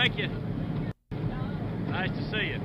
Thank you. Nice to see you.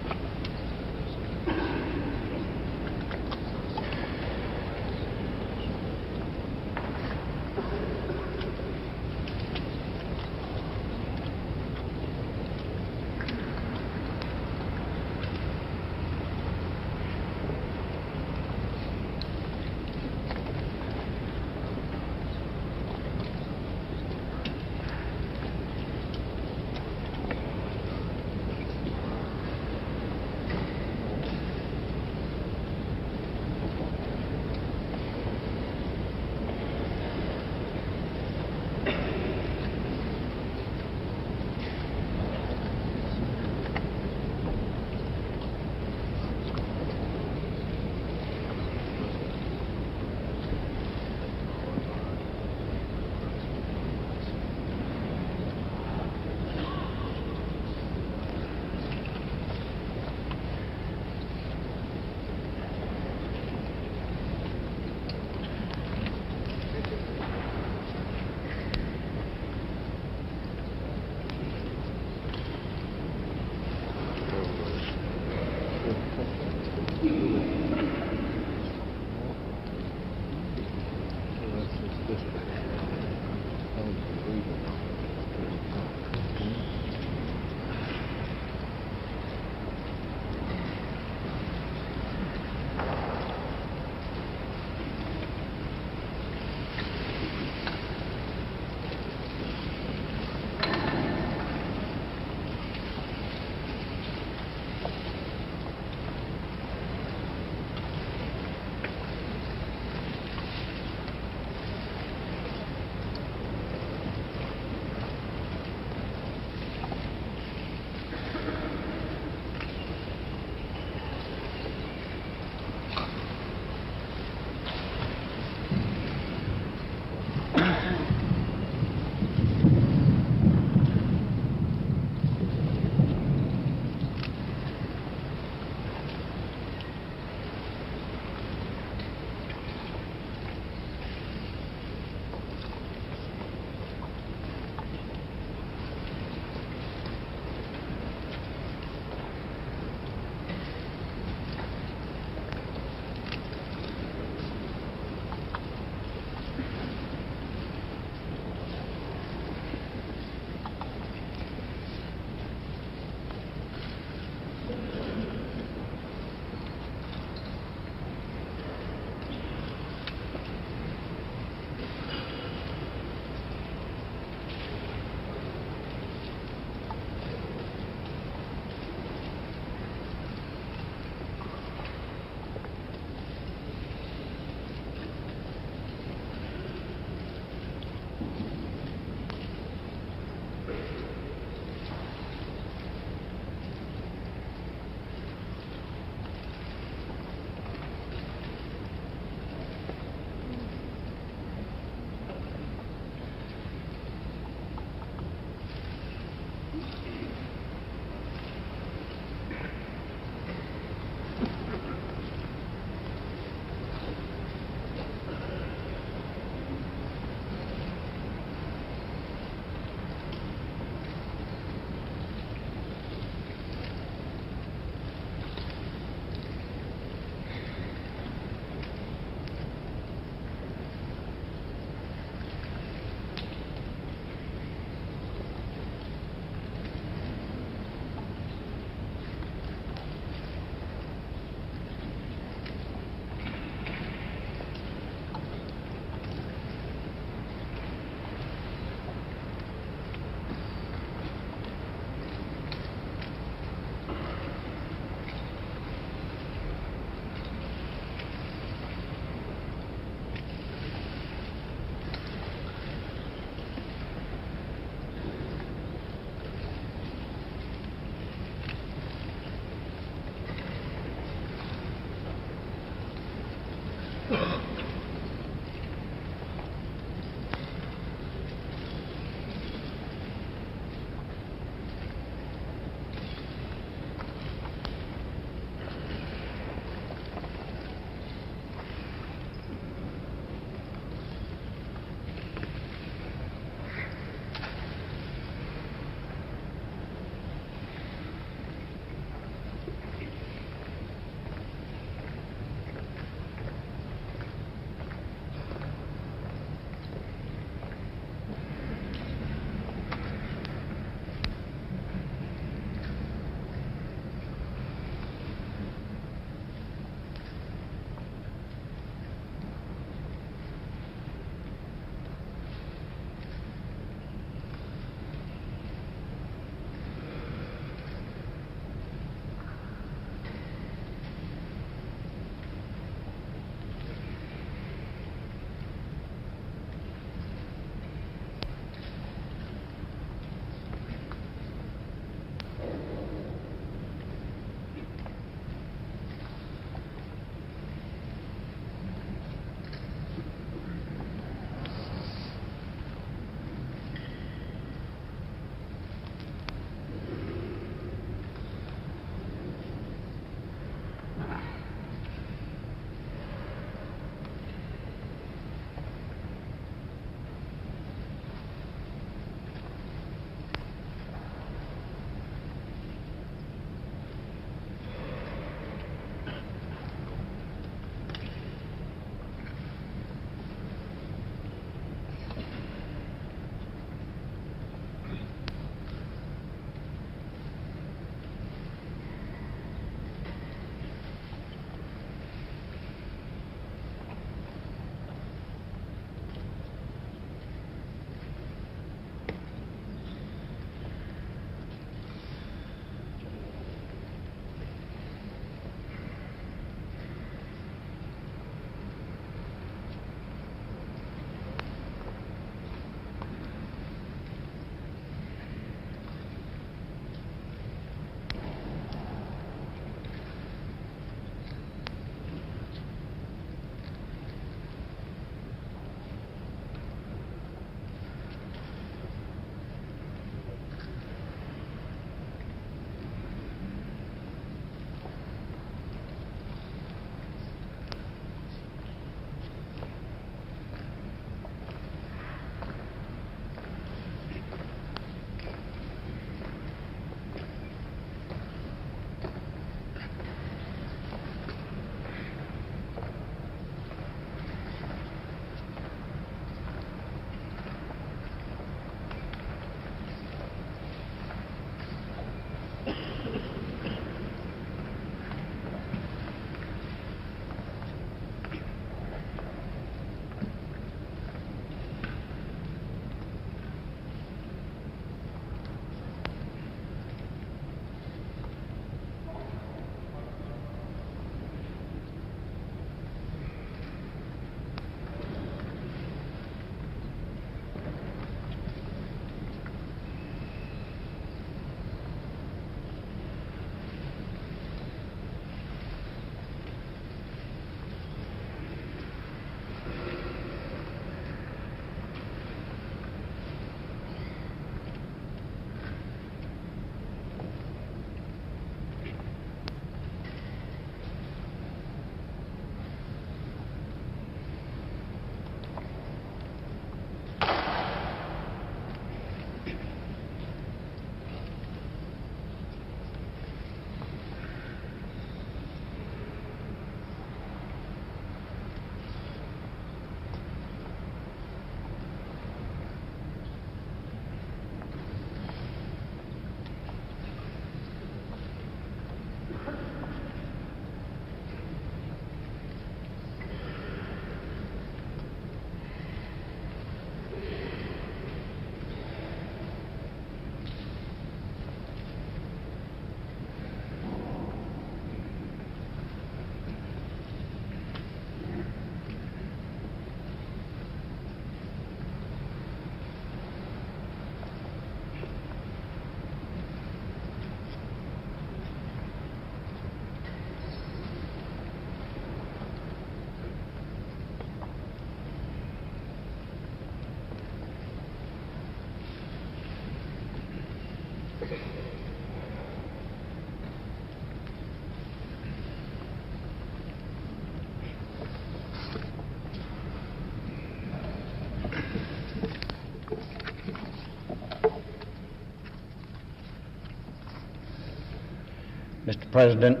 Mr. President,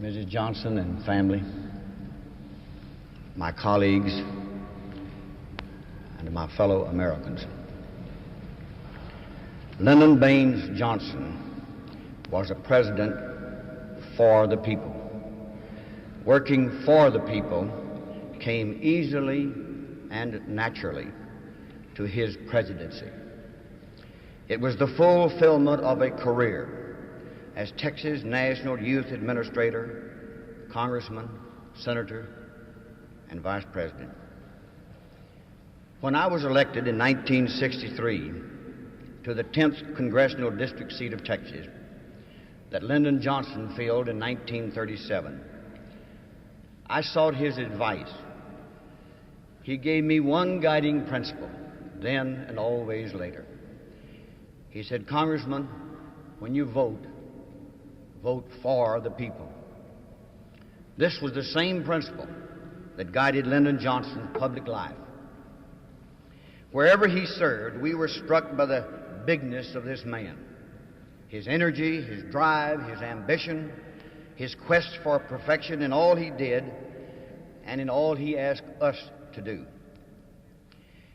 Mrs. Johnson and family, my colleagues, and my fellow Americans. Lyndon Baines Johnson was a president for the people. Working for the people came easily and naturally to his presidency. It was the fulfillment of a career as Texas National Youth Administrator, Congressman, Senator, and Vice President. When I was elected in 1963 to the 10th Congressional District seat of Texas that Lyndon Johnson filled in 1937, I sought his advice. He gave me one guiding principle, then and always later. He said, "Congressman, when you vote for the people." This was the same principle that guided Lyndon Johnson's public life. Wherever he served, we were struck by the bigness of this man. His energy, his drive, his ambition, his quest for perfection in all he did and in all he asked us to do.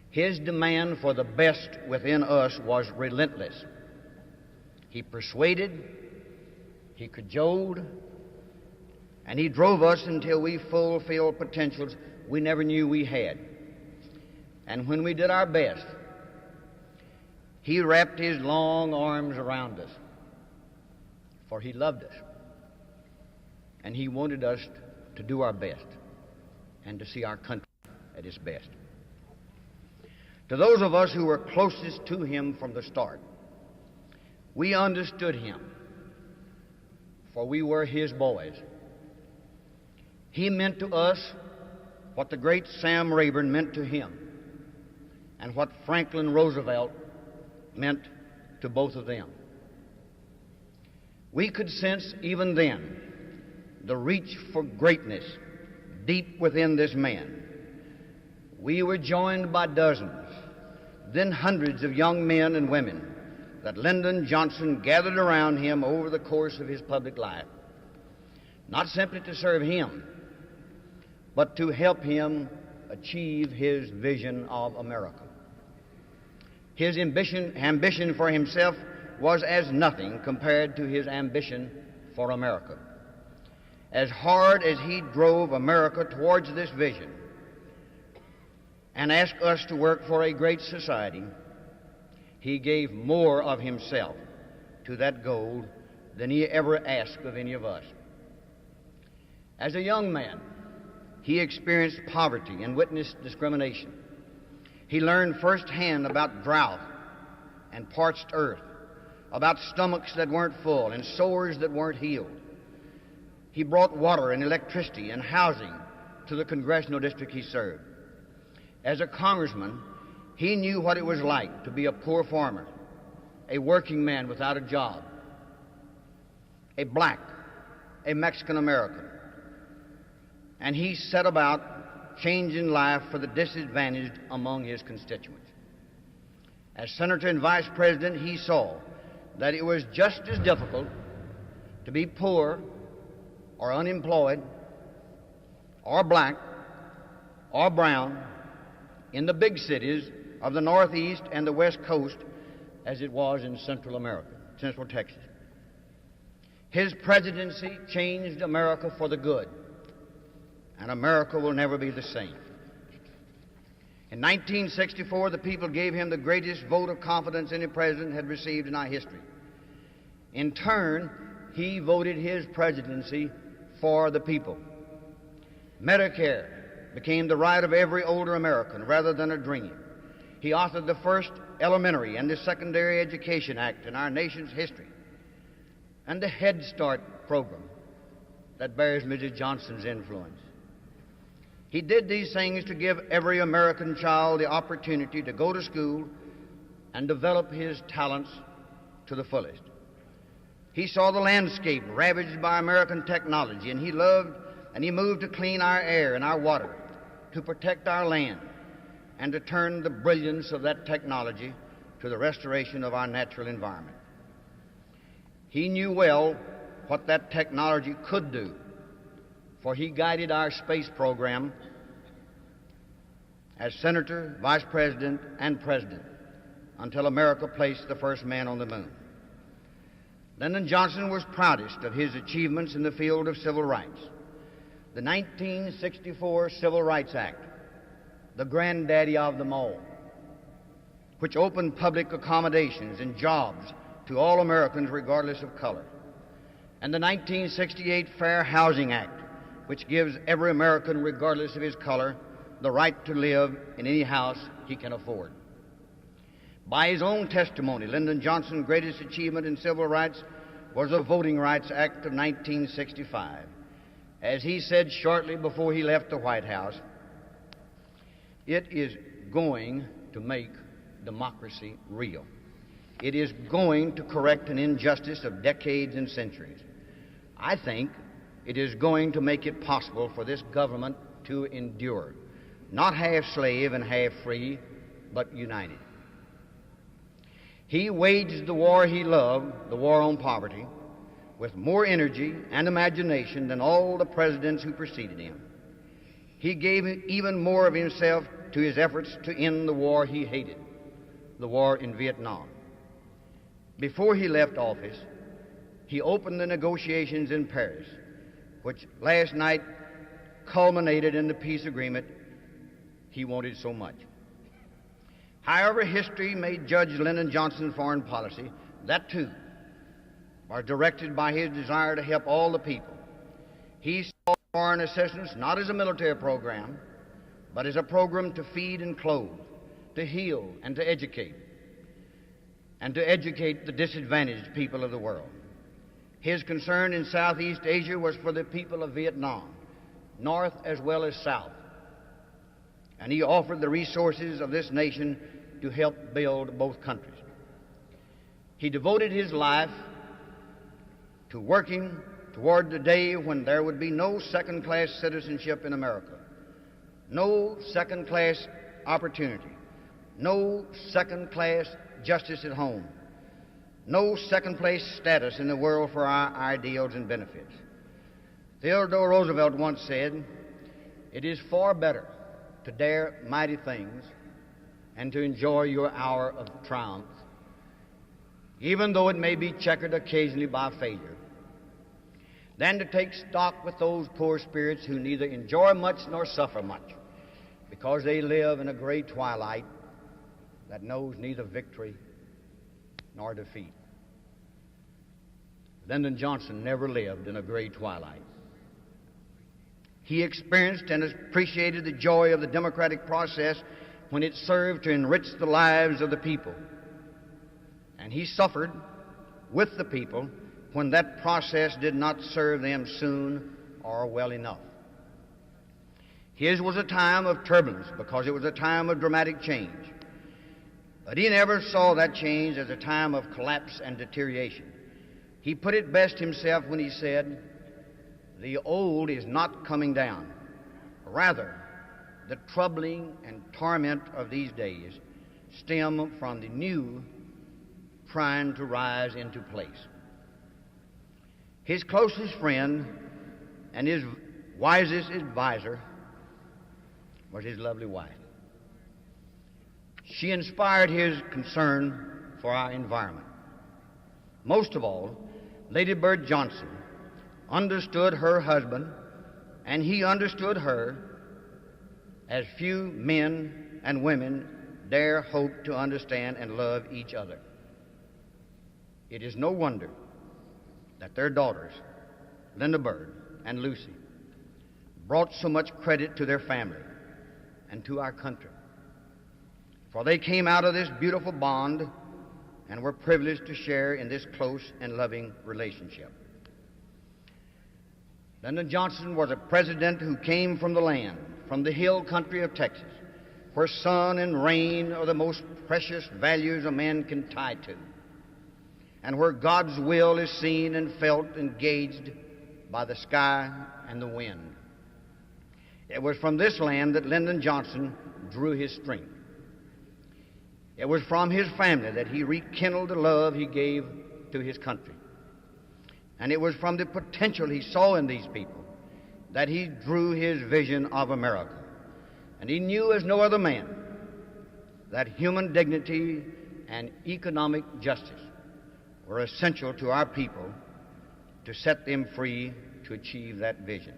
His demand for the best within us was relentless. He persuaded, he cajoled, and he drove us until we fulfilled potentials we never knew we had. And when we did our best, he wrapped his long arms around us, for he loved us, and he wanted us to do our best and to see our country at its best. To those of us who were closest to him from the start, we understood him, for we were his boys. He meant to us what the great Sam Rayburn meant to him, and what Franklin Roosevelt meant to both of them. We could sense even then the reach for greatness deep within this man. We were joined by dozens, then hundreds of young men and women that Lyndon Johnson gathered around him over the course of his public life, not simply to serve him, but to help him achieve his vision of America. His ambition for himself was as nothing compared to his ambition for America. As hard as he drove America towards this vision and asked us to work for a great society, he gave more of himself to that goal than he ever asked of any of us. As a young man, he experienced poverty and witnessed discrimination. He learned firsthand about drought and parched earth, about stomachs that weren't full and sores that weren't healed. He brought water and electricity and housing to the congressional district he served. As a congressman, he knew what it was like to be a poor farmer, a working man without a job, a black, a Mexican American. And he set about changing life for the disadvantaged among his constituents. As Senator and Vice President, he saw that it was just as difficult to be poor or unemployed or black or brown in the big cities of the Northeast and the West Coast as it was in Central America, Central Texas. His presidency changed America for the good, and America will never be the same. In 1964, the people gave him the greatest vote of confidence any president had received in our history. In turn, he voted his presidency for the people. Medicare became the right of every older American rather than a dream. He authored the first elementary and the secondary education act in our nation's history, and the Head Start program that bears Mrs. Johnson's influence. He did these things to give every American child the opportunity to go to school and develop his talents to the fullest. He saw the landscape ravaged by American technology, and he loved and he moved to clean our air and our water, to protect our land, and to turn the brilliance of that technology to the restoration of our natural environment. He knew well what that technology could do, for he guided our space program as Senator, Vice President, and President until America placed the first man on the moon. Lyndon Johnson was proudest of his achievements in the field of civil rights. The 1964 Civil Rights Act, the granddaddy of them all, which opened public accommodations and jobs to all Americans regardless of color, and the 1968 Fair Housing Act, which gives every American regardless of his color the right to live in any house he can afford. By his own testimony, Lyndon Johnson's greatest achievement in civil rights was the Voting Rights Act of 1965. As he said shortly before he left the White House, it is going to make democracy real. It is going to correct an injustice of decades and centuries. I think it is going to make it possible for this government to endure, not half slave and half free, but united. He waged the war he loved, the war on poverty, with more energy and imagination than all the presidents who preceded him. He gave even more of himself to his efforts to end the war he hated, the war in Vietnam. Before he left office, he opened the negotiations in Paris, which last night culminated in the peace agreement he wanted so much. However history may judge Lyndon Johnson's foreign policy, that too was directed by his desire to help all the people. He saw foreign assistance not as a military program, but as a program to feed and clothe, to heal and to educate the disadvantaged people of the world. His concern in Southeast Asia was for the people of Vietnam, North as well as South, and he offered the resources of this nation to help build both countries. He devoted his life to working toward the day when there would be no second-class citizenship in America, no second-class opportunity, no second-class justice at home, no second-place status in the world for our ideals and benefits. Theodore Roosevelt once said, "It is far better to dare mighty things and to enjoy your hour of triumph, even though it may be checkered occasionally by failure, than to take stock with those poor spirits who neither enjoy much nor suffer much, because they live in a gray twilight that knows neither victory nor defeat." Lyndon Johnson never lived in a gray twilight. He experienced and appreciated the joy of the democratic process when it served to enrich the lives of the people. And he suffered with the people when that process did not serve them soon or well enough. His was a time of turbulence because it was a time of dramatic change. But he never saw that change as a time of collapse and deterioration. He put it best himself when he said, "The old is not coming down. Rather, the troubling and torment of these days stem from the new trying to rise into place." His closest friend and his wisest advisor was his lovely wife. She inspired his concern for our environment. Most of all, Lady Bird Johnson understood her husband, and he understood her as few men and women dare hope to understand and love each other. It is no wonder that their daughters, Linda Bird and Lucy, brought so much credit to their family and to our country, for they came out of this beautiful bond and were privileged to share in this close and loving relationship. Lyndon Johnson was a president who came from the land, from the hill country of Texas, where sun and rain are the most precious values a man can tie to, and where God's will is seen and felt and gauged by the sky and the wind. It was from this land that Lyndon Johnson drew his strength. It was from his family that he rekindled the love he gave to his country. And it was from the potential he saw in these people that he drew his vision of America. And he knew as no other man that human dignity and economic justice were essential to our people to set them free to achieve that vision.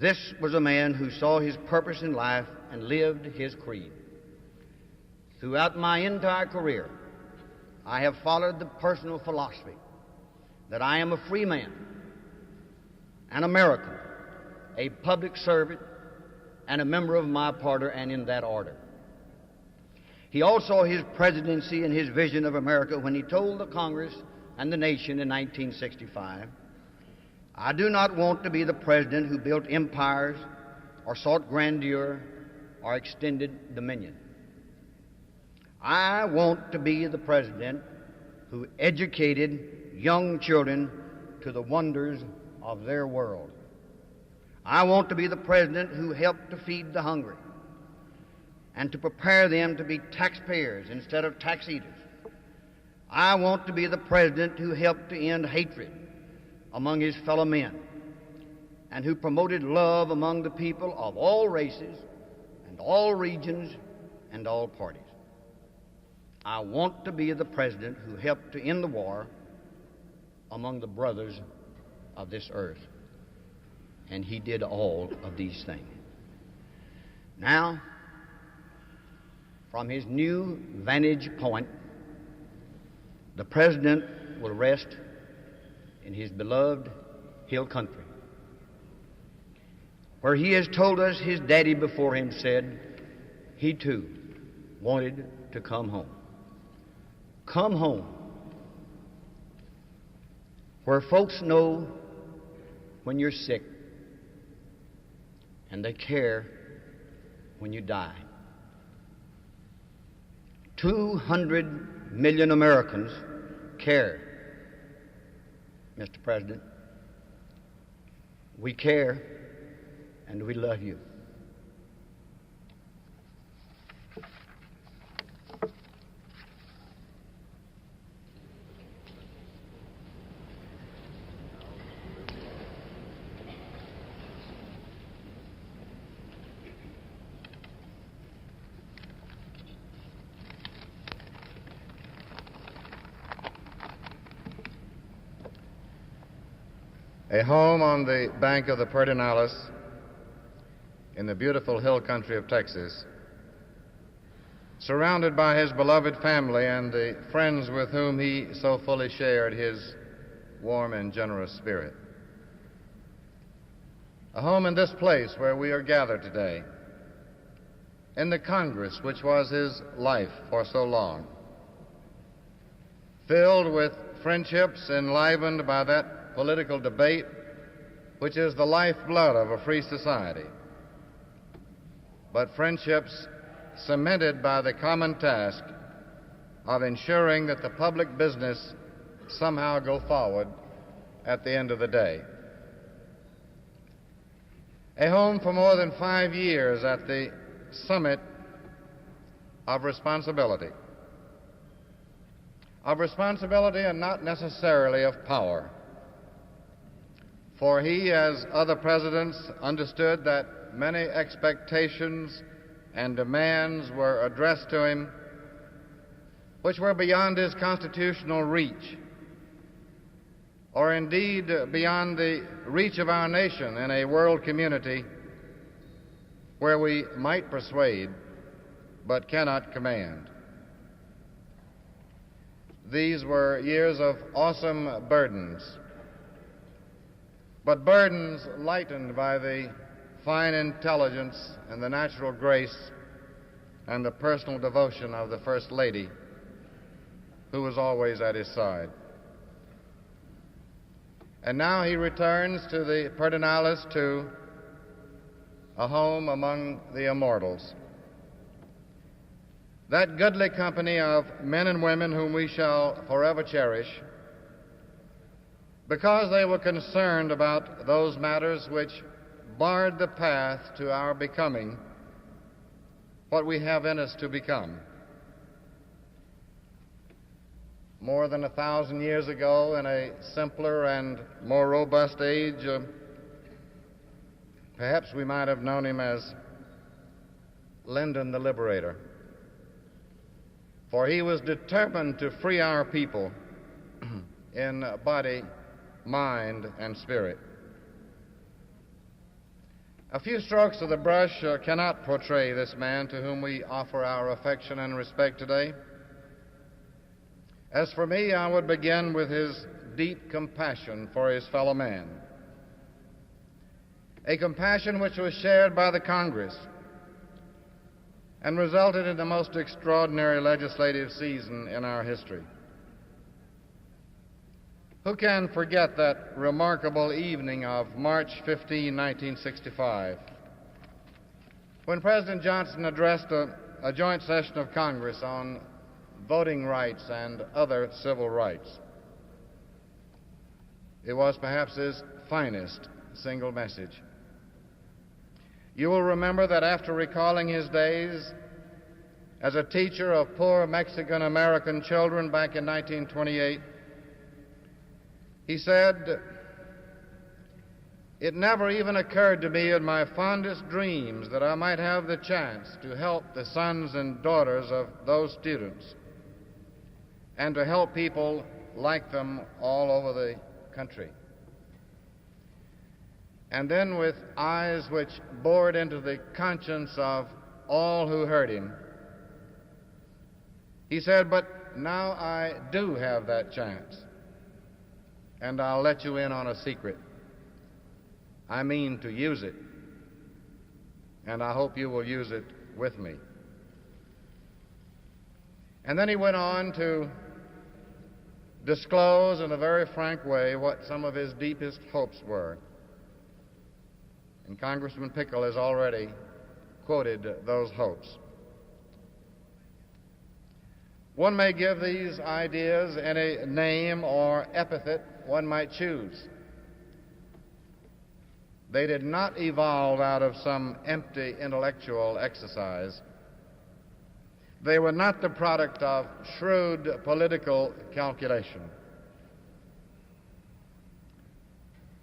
This was a man who saw his purpose in life and lived his creed. Throughout my entire career, I have followed the personal philosophy that I am a free man, an American, a public servant, and a member of my party, and in that order. He all saw his presidency and his vision of America when he told the Congress and the nation in 1965, "I do not want to be the president who built empires or sought grandeur or extended dominion. I want to be the president who educated young children to the wonders of their world. I want to be the president who helped to feed the hungry and to prepare them to be taxpayers instead of tax eaters. I want to be the president who helped to end hatred among his fellow men and who promoted love among the people of all races and all regions and all parties. I want to be the president who helped to end the war among the brothers of this earth." And he did all of these things. Now, from his new vantage point, the president will rest in his beloved hill country, where he has told us his daddy before him said he too wanted to come home. Come home, where folks know when you're sick and they care when you die. 200 million Americans care, Mr. President. We care and we love you. A home on the bank of the Pedernales in the beautiful hill country of Texas, surrounded by his beloved family and the friends with whom he so fully shared his warm and generous spirit. A home in this place where we are gathered today, in the Congress which was his life for so long, filled with friendships enlivened by that political debate which is the lifeblood of a free society, but friendships cemented by the common task of ensuring that the public business somehow go forward at the end of the day. A home for more than 5 years at the summit of responsibility and not necessarily of power. For he, as other presidents, understood that many expectations and demands were addressed to him which were beyond his constitutional reach, or indeed beyond the reach of our nation in a world community where we might persuade but cannot command. These were years of awesome burdens, but burdens lightened by the fine intelligence and the natural grace and the personal devotion of the First Lady, who was always at his side. And now he returns to the Pedernales, to a home among the immortals, that goodly company of men and women whom we shall forever cherish, because they were concerned about those matters which barred the path to our becoming what we have in us to become. More than 1,000 years ago, in a simpler and more robust age, perhaps we might have known him as Lyndon the Liberator, for he was determined to free our people in body, mind, and spirit. A few strokes of the brush cannot portray this man to whom we offer our affection and respect today. As for me, I would begin with his deep compassion for his fellow man, a compassion which was shared by the Congress and resulted in the most extraordinary legislative season in our history. Who can forget that remarkable evening of March 15, 1965, when President Johnson addressed a joint session of Congress on voting rights and other civil rights? It was perhaps his finest single message. You will remember that after recalling his days as a teacher of poor Mexican-American children back in 1928, he said, "It never even occurred to me in my fondest dreams that I might have the chance to help the sons and daughters of those students and to help people like them all over the country." And then, with eyes which bored into the conscience of all who heard him, he said, "But now I do have that chance, and I'll let you in on a secret. I mean to use it, and I hope you will use it with me." And then he went on to disclose in a very frank way what some of his deepest hopes were. And Congressman Pickle has already quoted those hopes. One may give these ideas any name or epithet one might choose. They did not evolve out of some empty intellectual exercise. They were not the product of shrewd political calculation.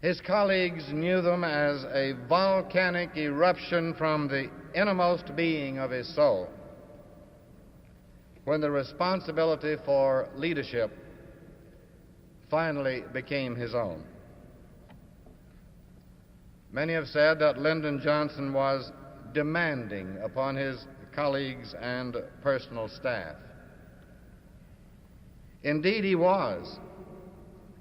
His colleagues knew them as a volcanic eruption from the innermost being of his soul, when the responsibility for leadership finally became his own. Many have said that Lyndon Johnson was demanding upon his colleagues and personal staff. Indeed, he was,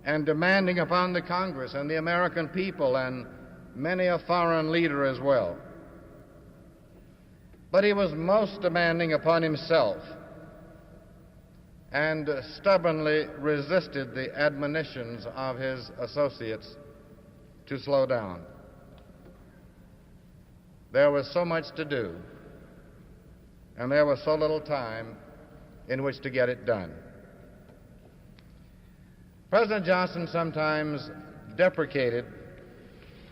and demanding upon the Congress and the American people and many a foreign leader as well. But he was most demanding upon himself and stubbornly resisted the admonitions of his associates to slow down. There was so much to do, and there was so little time in which to get it done. President Johnson sometimes deprecated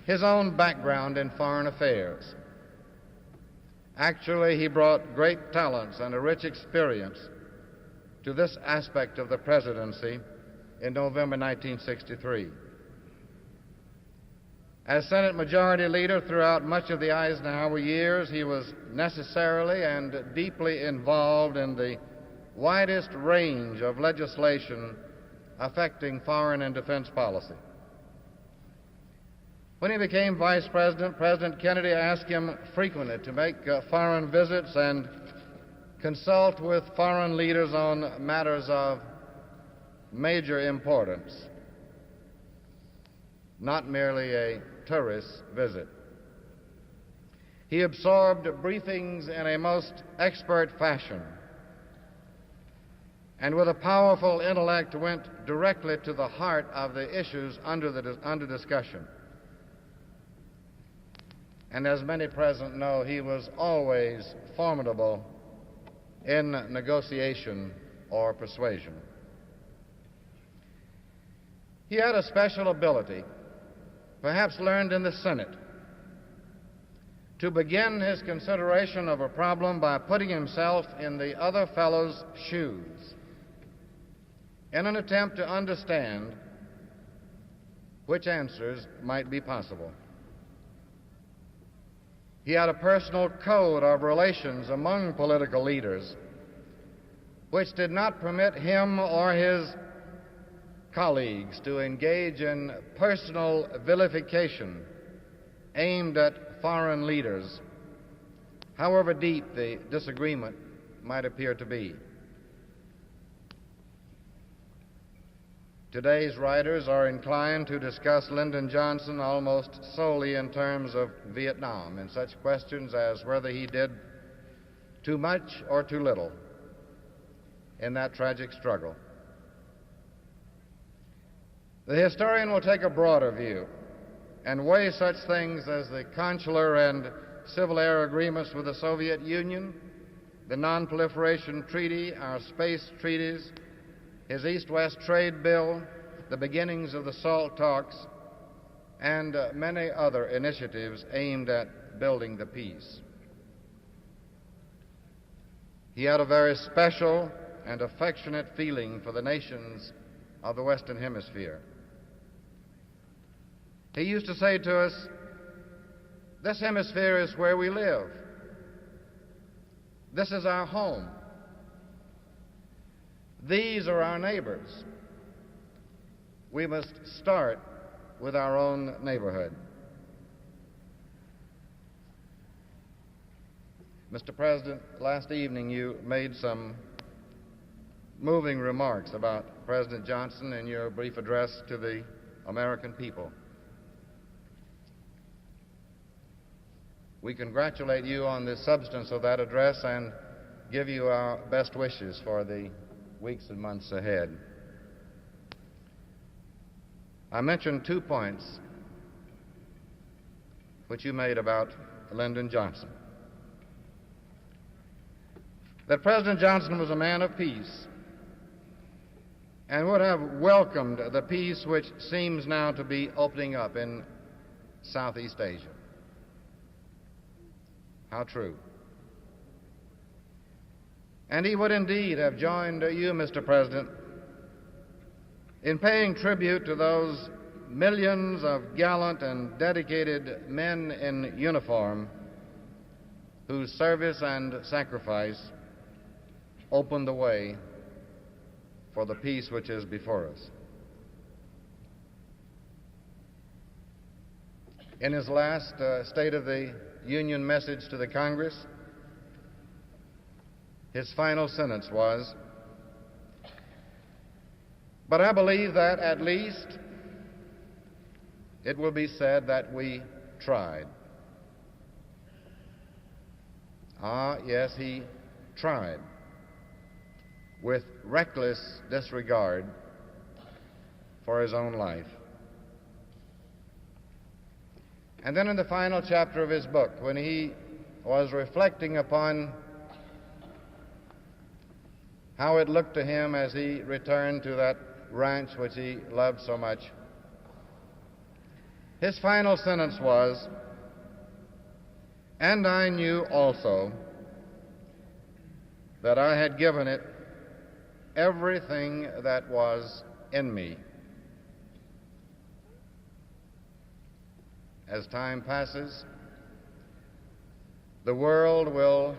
his own background in foreign affairs. Actually, he brought great talents and a rich experience to this aspect of the presidency in November 1963. As Senate Majority Leader throughout much of the Eisenhower years, he was necessarily and deeply involved in the widest range of legislation affecting foreign and defense policy. When he became Vice President, President Kennedy asked him frequently to make foreign visits and consult with foreign leaders on matters of major importance, not merely a tourist visit. He absorbed briefings in a most expert fashion, and with a powerful intellect went directly to the heart of the issues under discussion. And as many present know, he was always formidable in negotiation or persuasion. He had a special ability, perhaps learned in the Senate, to begin his consideration of a problem by putting himself in the other fellow's shoes in an attempt to understand which answers might be possible. He had a personal code of relations among political leaders which did not permit him or his colleagues to engage in personal vilification aimed at foreign leaders, however deep the disagreement might appear to be. Today's writers are inclined to discuss Lyndon Johnson almost solely in terms of Vietnam, in such questions as whether he did too much or too little in that tragic struggle. The historian will take a broader view and weigh such things as the consular and civil air agreements with the Soviet Union, the Non-Proliferation Treaty, our space treaties, his East-West trade bill, the beginnings of the SALT talks, and many other initiatives aimed at building the peace. He had a very special and affectionate feeling for the nations of the Western Hemisphere. He used to say to us, "This hemisphere is where we live. This is our home. These are our neighbors. We must start with our own neighborhood." Mr. President, last evening you made some moving remarks about President Johnson in your brief address to the American people. We congratulate you on the substance of that address and give you our best wishes for the weeks and months ahead. I mentioned 2 points which you made about Lyndon Johnson. That President Johnson was a man of peace and would have welcomed the peace which seems now to be opening up in Southeast Asia. How true. And he would indeed have joined you, Mr. President, in paying tribute to those millions of gallant and dedicated men in uniform whose service and sacrifice opened the way for the peace which is before us. In his last State of the Union message to the Congress, his final sentence was, "But I believe that at least it will be said that we tried." Ah, yes, he tried with reckless disregard for his own life. And then in the final chapter of his book, when he was reflecting upon how it looked to him as he returned to that ranch which he loved so much, his final sentence was, "And I knew also that I had given it everything that was in me." As time passes, the world will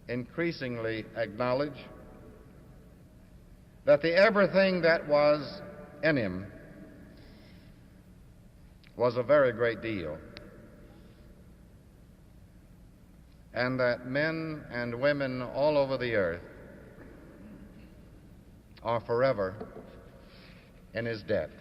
increasingly acknowledge that the everything that was in him was a very great deal, and that men and women all over the earth are forever in his debt.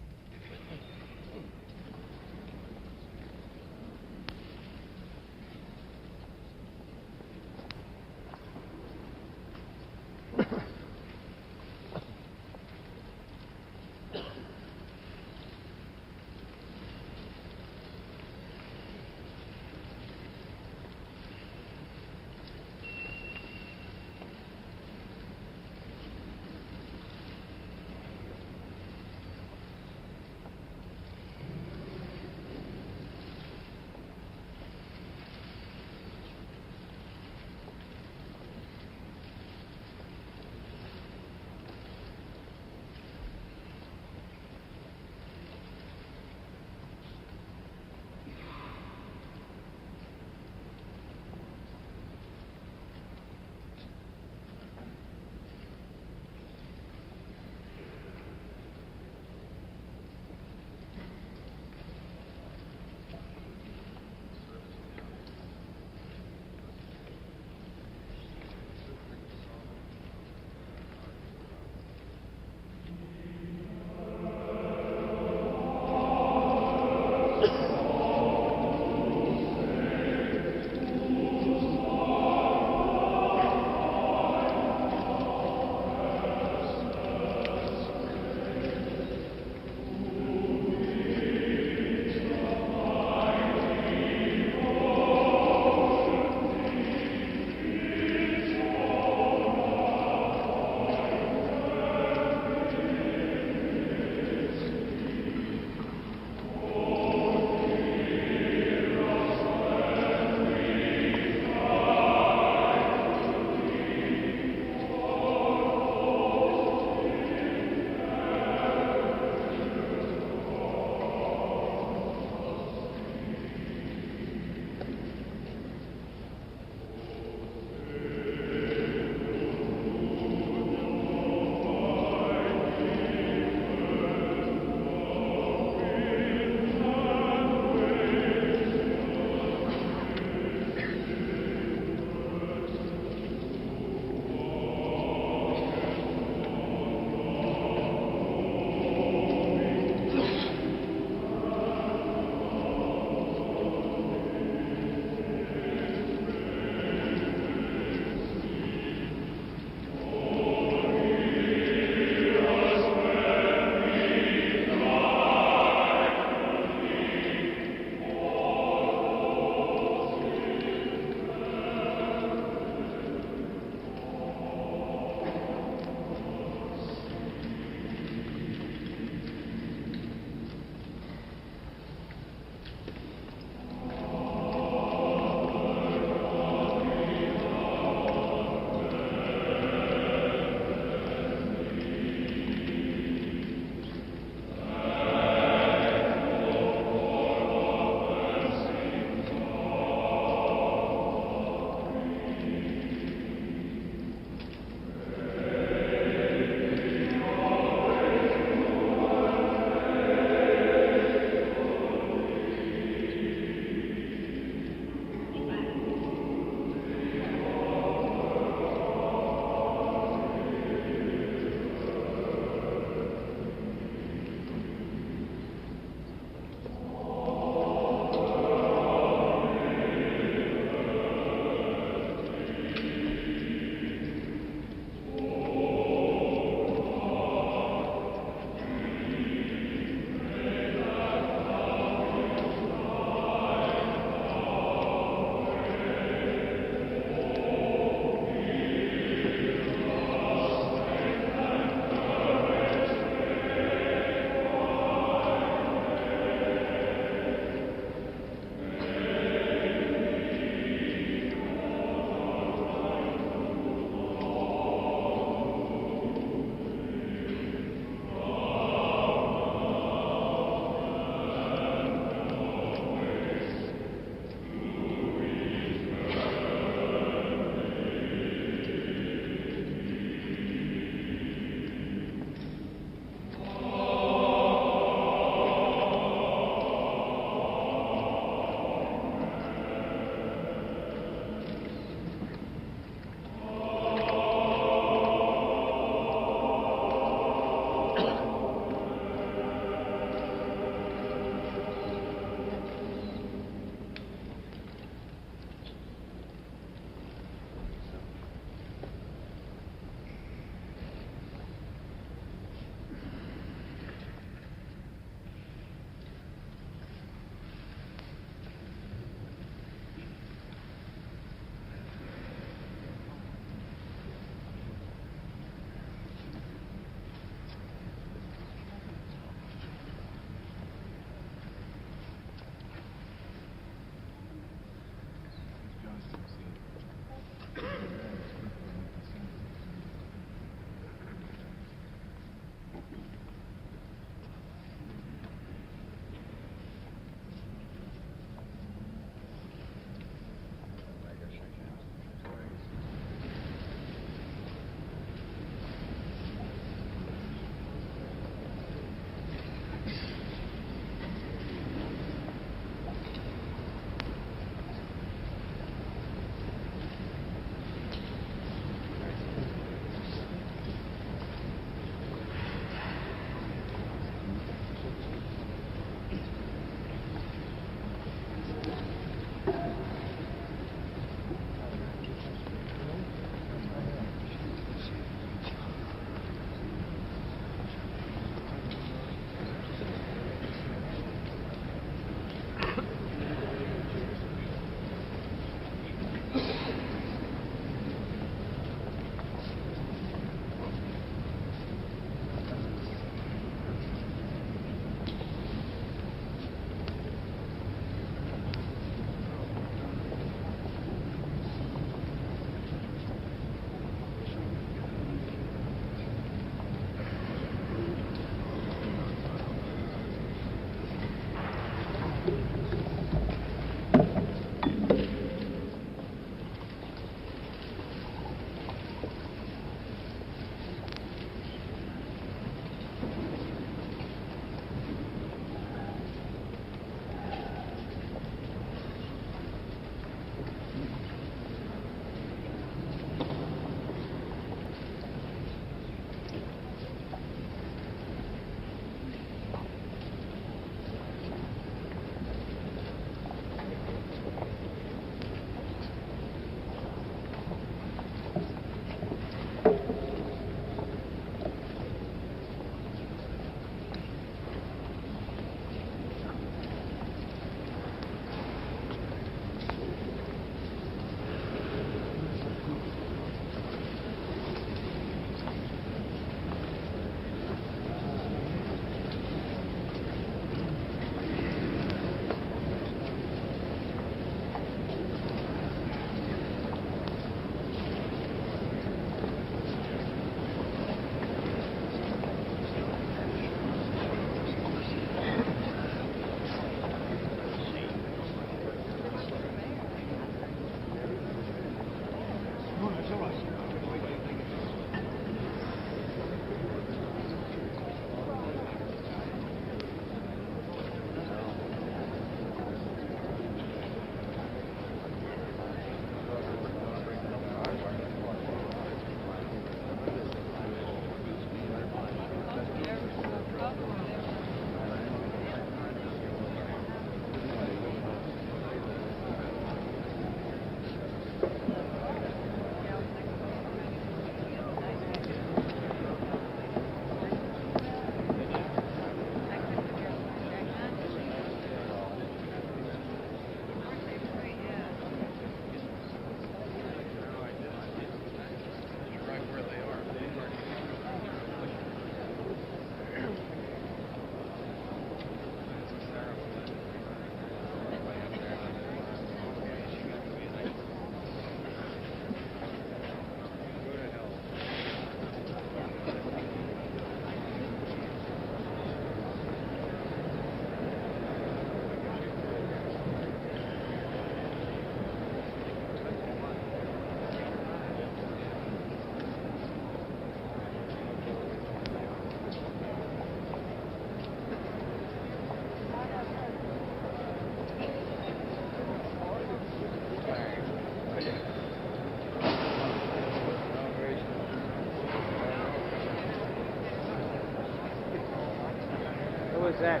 was that?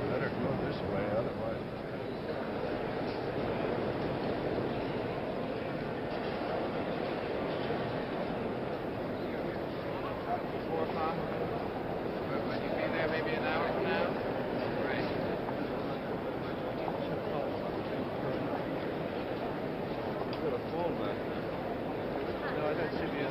Better go this way, otherwise. Would you be there maybe an hour from now? Right. Got a phone back. No, I got CBS